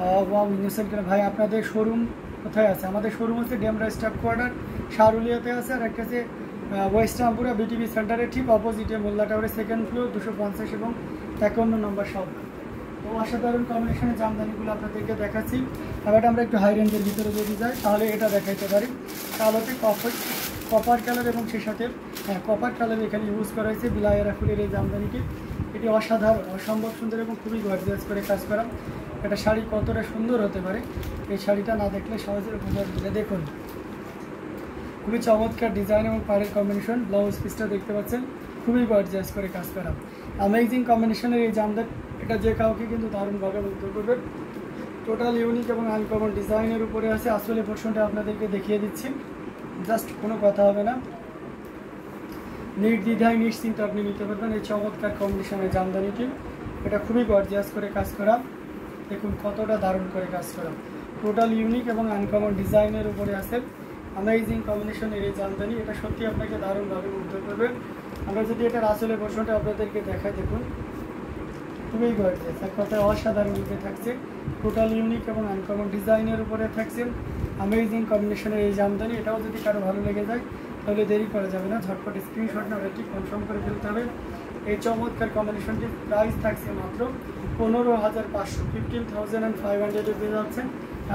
Wow innocent কেন ভাই, আপনাদের শোরুম কোথায় আছে? আমাদের শোরুম হচ্ছে ডেমরা স্টাফ কোয়ার্টার শাহরুলিয়াতে আছে, আর একটা আছে ওয়েস্ট রামপুরা বিটিভি সেন্টারের ঠিক অপোজিটে মোল্লা টাওয়ারের সেকেন্ড ফ্লোর 250 এবং 51 নম্বর শপ। তো অসাধারণ কম্বিনেশনের জামদানিগুলো আপনাদেরকে দেখাচ্ছি। এবার আমরা একটু হাই রেঞ্জের ভিতরে যদি যাই তাহলে এটা দেখাইতে পারি। কালোতে কপার কালার এবং সে সাথে কপার কালার এখানে ইউজ করা হয়েছে বিলাইয়েরা ফুলের এই জামদানিটি। এটি অসাধারণ, অসম্ভব সুন্দর এবং খুবই গর্জিয়াস করে কাজ করা। একটা শাড়ি কতটা সুন্দর হতে পারে এই শাড়িটা না দেখলে সহজে বোঝা যাবে। দেখুন খুবই চমৎকার ডিজাইন এবং পাড়ের কম্বিনেশন। ব্লাউজ পিসটা দেখতে পাচ্ছেন খুবই গর্জিয়াস করে কাজ করা। অ্যামেজিং কম্বিনেশনের এই জামদানি, এটা যে কাউকে কিন্তু দারুণভাবে মুগ্ধ করবে। টোটাল ইউনিক এবং আনকমন ডিজাইনের উপরে আছে। আসলে পোর্শনটা আপনাদেরকে দেখিয়ে দিচ্ছি, জাস্ট কোনো কথা হবে না, নির্দ্বিধায় নিশ্চিন্ত আপনি নিতে পারবেন এই চমৎকার কম্বিনেশনের জামদানিটি। এটা খুবই গর্জিয়াস করে কাজ করা, দেখুন কতটা দারুণ করে কাজ করা। টোটাল ইউনিক এবং আনকমন ডিজাইনের উপরে আছে অ্যামেজিং কম্বিনেশনের এই জামদানি। এটা সত্যি আপনাকে দারুণভাবে মুগ্ধ করবে। আমরা যদি এটার আসলে পোর্শনটা আপনাদেরকে দেখাই, দেখুন খুবই গর্জিয়াস, এক কথায় অসাধারণ রূপে থাকছে। টোটাল ইউনিক এবং আনকমন ডিজাইনের উপরে থাকছে অ্যামেজিং কম্বিনেশনের এই জামদানি। এটাও যদি কারো ভালো লেগে যায় তাহলে দেরি করা যাবে না, ঝটপট স্ক্রিনশট না এটি কনফার্ম করে ফেলতে হবে। এই চমৎকার কম্বিনেশনটির প্রাইস থাকছে মাত্র 15,500, 15,500 পেয়ে যাচ্ছেন।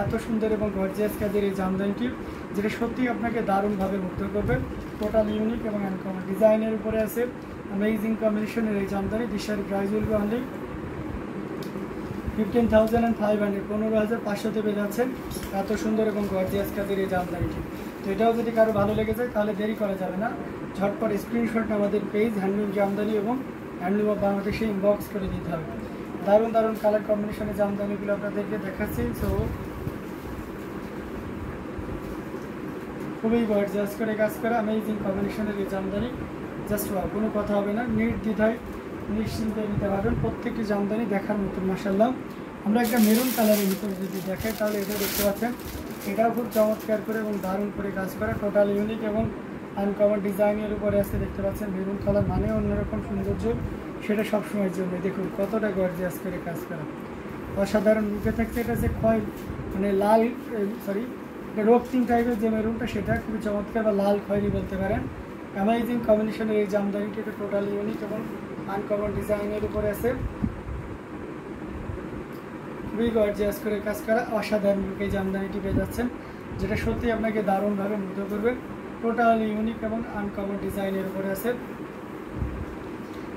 এত সুন্দর এবং গর্জিয়াস কাজের এই জামদানিটি, যেটা সত্যি আপনাকে দারুণভাবে মুগ্ধ করবে। টোটাল ইউনিক এবং আনকমন ডিজাইনের উপরে আছে অ্যামেজিং কম্বিনেশনের এই জামদানি। দিশার প্রাইস উইল বি অনলি 15,500, 15,500 পেয়ে যাচ্ছেন এত সুন্দর এবং গর্জিয়াস কাজের এই জামদানিটি। তো এটাও যদি কারো ভালো লেগে যায় তাহলে দেরি করা যাবে না, ঝটপট স্ক্রিনশট আমাদের পেজ হ্যান্ডলুম জামদানি এবং হ্যান্ডলুম অফ বাংলাদেশে ইনবক্স করে দিতে হবে। দারুণ দারুণ কালার কম্বিনেশনের জামদানিগুলো আপনাদেরকে দেখাচ্ছি। সো খুবই গর্জিয়াস করে কাজ করা অ্যামেজিং কম্বিনেশনের এই জামদানি, জাস্ট কোনো কথা হবে না, নির্দ্বিধায় নিশ্চিন্তে নিতে পারবেন। প্রত্যেকটি জামদানি দেখার মতন মাশাআল্লাহ। আমরা একটা মেরুন কালারের ভিতরে যদি দেখাই তাহলে এটা দেখতে পাচ্ছেন, এটাও খুব চমৎকার করে এবং দারুণ করে কাজ করা। টোটাল ইউনিক এবং আনকমন ডিজাইনের উপরে আসতে দেখতে পাচ্ছেন মেরুন কালার মানে অন্যরকম সৌন্দর্য, সেটা সবসময়ের জন্য। দেখুন কতটা গর্জিয়াস করে কাজ করা, অসাধারণ রূপে থাকছে। এটা যে খয় মানে লাল সরি রক্তিম টাইপের যে মেরুনটা, সেটা খুবই চমৎকার, বা লাল খয়েরি বলতে পারেন। অ্যামেজিং কম্বিনেশনের এই জামদানিটি, এটা টোটাল ইউনিক এবং আনকমন ডিজাইনের উপরে আছে, খুবই গর্জিয়াস করে কাজ করা অসাধারণ রূপে এই জামদানিটি পেয়ে যাচ্ছেন, যেটা সত্যি আপনাকে দারুণভাবে মুগ্ধ করবে। টোটাল ইউনিক এবং আনকমন ডিজাইনের উপরে আছে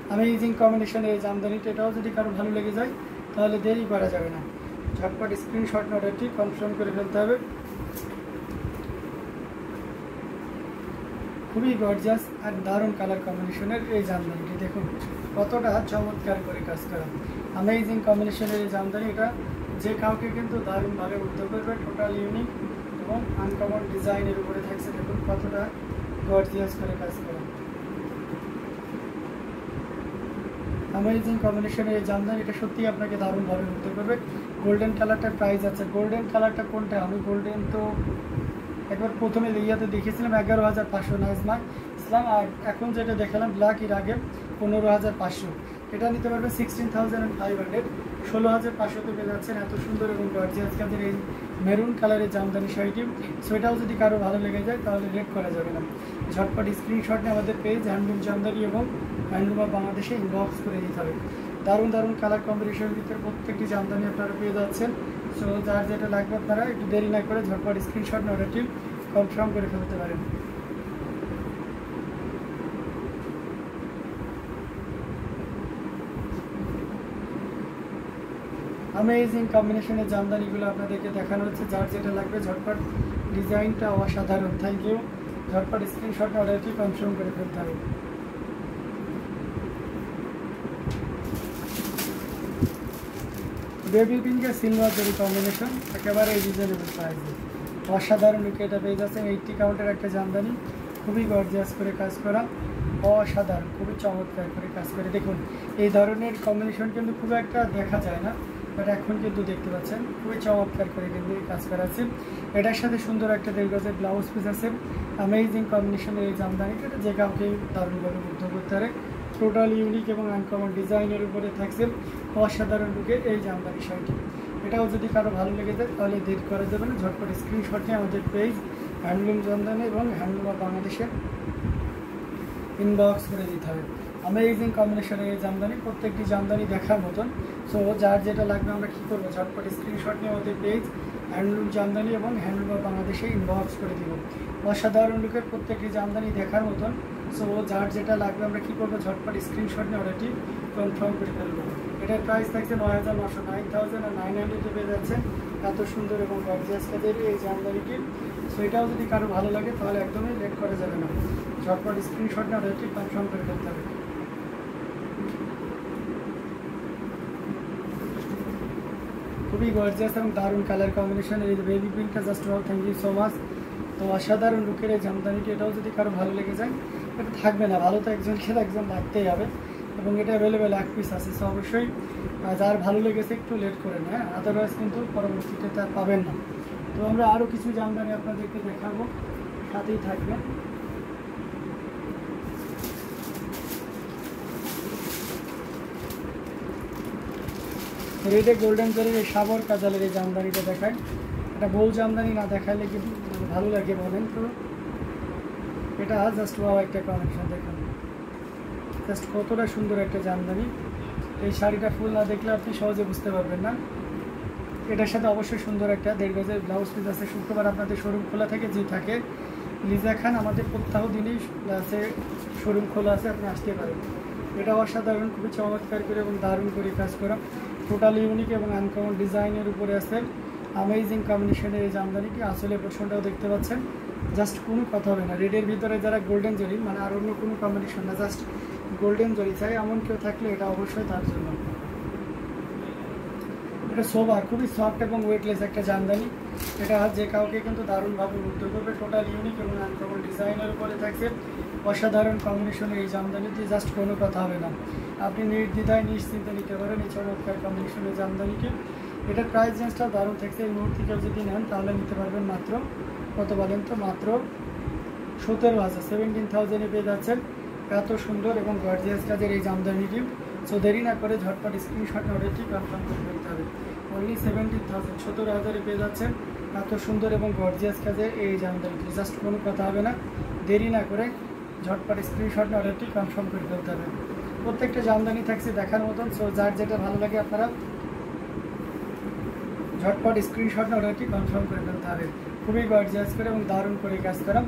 অ্যামেজিং কম্বিনেশনের এই জামদানিটি। এটাও যদি কারো ভালো লেগে যায় তাহলে দেরি করা যাবে না, ঝটপট স্ক্রিনশট অর্ডারটি কনফার্ম করে ফেলতে হবে। খুবই গর্জিয়াস আর দারুণ কালার কম্বিনেশনের এই জামদানিটি, দেখুন কতটা চমৎকার করে কাজ করা অ্যামেজিং কম্বিনেশনের এই জামদানি। এটা যে কাউকে কিন্তু দারুণভাবে মুগ্ধ করবে। টোটাল ইউনিক এবং আনকমন ডিজাইনের উপরে থাকছে, দেখুন কতটা গর্জিয়াস করে কাজ করা অ্যামেজিং কম্বিনেশনের এই জামদানি। এটা সত্যি আপনাকে দারুণভাবে মুগ্ধ করবে। গোল্ডেন কালারটার প্রাইস আছে, গোল্ডেন কালারটা কোনটা? আমি গোল্ডেন তো একবার প্রথমে ইয়াতে দেখেছিলাম 11,500 নাজমা ইসলাম, আর এখন যেটা দেখালাম ব্ল্যাক এর আগে 15,500। এটা নিতে পারবে 16,500, 16,500 পেয়ে যাচ্ছেন এত সুন্দর এবং গর্জিয়াস কাজের এই মেরুন কালারের জামদানি শাড়িটি। সো এটাও যদি কারো ভালো লেগে যায় তাহলে লেট করা যাবে না, ঝটপট স্ক্রিনশট নিয়ে আমাদের পেজ হ্যান্ডলুম জামদানি এবং হ্যান্ডলুম অফ বাংলাদেশে ইনবক্স করে দিতে হবে। দারুণ দারুণ কালার কম্বিনেশনের ভিতরে প্রত্যেকটি জামদানি আপনারা পেয়ে যাচ্ছেন। সো যার যেটা লাগবে আপনারা একটু দেরি না করে ঝটপট স্ক্রিনশট নিয়ে অর্ডারটি কনফার্ম করে ফেলতে পারেন। অ্যামেজিং কম্বিনেশনের জামদানিগুলো আপনাদেরকে দেখানো হচ্ছে, যার যেটা লাগবে ঝটপট, ডিজাইনটা অসাধারণ। থ্যাংক ইউ, ঝটপট স্ক্রিনশট নিয়ে অর্ডারটি কনফার্ম করে ফেলতে হবে। বেবি পিঙ্কের সিলভার জরি কম্বিনেশন, একেবারে রিজনেবল প্রাইসে অসাধারণ লুকে এটা পেয়ে যাচ্ছেন। 80 কাউন্টের একটা জামদানি, খুবই গর্জিয়াস করে কাজ করা, অসাধারণ, খুবই চমৎকার করে কাজ করে। দেখুন এই ধরনের কম্বিনেশন কিন্তু খুব একটা দেখা যায় না, বাট এখন কিন্তু দেখতে পাচ্ছেন খুবই চমৎকার করে কিন্তু এই কাজ করা আছে। এটার সাথে সুন্দর একটা 1.5 গজের ব্লাউজ পিস আছে। অ্যামেজিং কম্বিনেশনের এই জামদানিটা, এটা যে কাউকে দারুণভাবে মুগ্ধ করতে পারে। টোটাল ইউনিক এবং আনকমন ডিজাইনের উপরে থাকছে অসাধারণ লুকে এই জামদানি শাড়িটি। এটাও যদি কারো ভালো লেগে যায় তাহলে দেরি করে দেবেন, ঝটপট স্ক্রিনশট নিয়ে আমাদের পেজ হ্যান্ডলুম জামদানি এবং হ্যান্ডলুম অফ বাংলাদেশের ইনবক্স করে দিতে হবে। অ্যামেজিং কম্বিনেশনের এই জামদানি, প্রত্যেকটি জামদানি দেখার মতন। সো যার যেটা লাগবে আমরা কী করবো, ঝটপট স্ক্রিনশট নিয়ে আমাদের পেজ হ্যান্ডলুম জামদানি এবং হ্যান্ডলুম অফ বাংলাদেশে ইনবক্স করে দিব। অসাধারণ লুকের প্রত্যেকটি জামদানি দেখার মতন। সো যার যেটা লাগবে আমরা কী করবো, ঝটপট স্ক্রিনশট নিয়ে অর্ডারটি কনফার্ম করে ফেলবো। এটার প্রাইস থাকছে 9,900, 9,900 পেয়ে যাচ্ছে এত সুন্দর এবং গর্জিয়াস কাজের এই জামদানিটি। সো এটাও যদি কারো ভালো লাগে তাহলে একদমই লেট করা যাবে না, ঝটপট স্ক্রিনশট নিয়ে অর্ডারটি কনফার্ম করে ফেলতে হবে। খুবই গর্জিয়াস এবং দারুণ কালার কম্বিনেশন, এই বেবি পিঙ্কটা just wow, thank you so much. তো অসাধারণ লুকের এই জামদানিটি, এটাও যদি কারো ভালো লেগে যায়, এটা থাকবে না, ভালো তো একজনকে একজন লাগতেই হবে এবং এটা অ্যাভেলেবেল 1 পিস আছে। সো অবশ্যই যার ভালো লেগেছে একটু লেট করে নেয়, আদারওয়াইজ কিন্তু পরবর্তীতে তার পাবেন না। তো আমরা আরও কিছু জামদানি আপনাদেরকে দেখাবো, সাথেই থাকবেন। রেডে গোল্ডেন জরির এই সাবর কাজালের এই জামদানিটা দেখায়, এটা বউ জামদানি না দেখাইলে কি ভালো লাগে বলেন তো? এটা জাস্ট ওয়াও একটা কম্বিনেশন, দেখুন জাস্ট কতটা সুন্দর একটা জামদানি। এই শাড়িটা ফুল না দেখলে আপনি সহজে বুঝতে পারবেন না। এটার সাথে অবশ্যই সুন্দর একটা 1.5 গজের ব্লাউজ পিস আছে। শুক্রবার আপনাদের শোরুম খোলা থাকে, যে থাকে লিজা খান, আমাদের প্রত্যহ দিনেই আছে শোরুম খোলা আছে, আপনি আসতে পারেন। এটা অসাধারণ, খুবই চমৎকার করে এবং দারুণ করে কাজ করা, টোটাল ইউনিক এবং আনকমন ডিজাইনের উপরে আছে অ্যামেজিং কম্বিনেশনের এই জামদানিটি। আসলে পোর্শনটাও দেখতে পাচ্ছেন, জাস্ট কোনো কথা হবে না। রেডের ভিতরে যারা গোল্ডেন জরি, মানে আর অন্য কোনো কম্বিনেশন না, জাস্ট গোল্ডেন জরি চাই এমন কেউ থাকলে এটা অবশ্যই তার জন্য। এটা সোবার, খুবই সফট এবং ওয়েটলেস একটা জামদানি। এটা যে কাউকে কিন্তু দারুণভাবে মুগ্ধ করবে, টোটাল ইউনিক এবং আনকমন ডিজাইনের উপরে থাকছে অসাধারণ কম্বিনেশনের এই জামদানিটি, জাস্ট কোনো কথা হবে না, আপনি নির্দ্বিধায় নিশ্চিন্তে নিতে পারেন এই চমৎকার কম্বিনেশনের জামদানিটি। এটার প্রাইস রেঞ্জটা দারুণ থাকছে, এই মুহূর্তে কেউ যদি নেন তাহলে নিতে পারবেন মাত্র কত বলেন তো, মাত্র 17,000, 17,000-এ পেয়ে যাচ্ছেন এত সুন্দর এবং গর্জিয়াস কাজের এই জামদানিটি। সো দেরি না করে ঝটপট স্ক্রিনশট অর্ডারটি কনফার্ম করে ফেলতে হবে। অনলি 17,000, 17,000-এ পেয়ে যাচ্ছেন এত সুন্দর এবং গর্জিয়াস কাজের এই জামদানিটি, জাস্ট কোনো কথা হবে না, দেরি না করে ঝটপট স্ক্রিনশট অর্ডারটি কনফার্ম করে ফেলতে হবে। প্রত্যেকটা জামদানি থাকছে দেখার মতন। সো যার যেটা ভালো লাগে আপনারা ঝটপট স্ক্রিনশট অর্ডারটি কনফার্ম করে ফেলতে হবে। খুবই গর্জিয়াস করে এবং দারুণ করে কাজ করা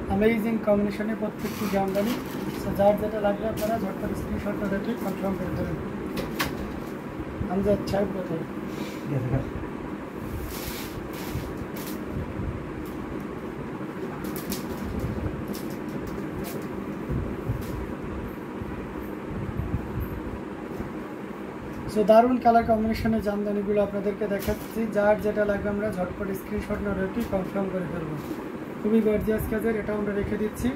অ্যামেজিং কম্বিনেশনে প্রত্যেকটি জামদানি। সো যার যেটা লাগবে আপনারা ঝটপট স্ক্রিনশট অর্ডারটি কনফার্ম করে দেবেন। আমজাদ সাহেব কোথায়? সো দারুণ কালার কম্বিনেশনের জামদানিগুলো আপনাদেরকে দেখাচ্ছি, যার যেটা লাগবে আমরা ঝটপট স্ক্রিনশট অর্ডারটি কনফার্ম করে ফেলবো। খুবই গর্জিয়াস কাজের, এটা আমরা রেখে দিচ্ছি।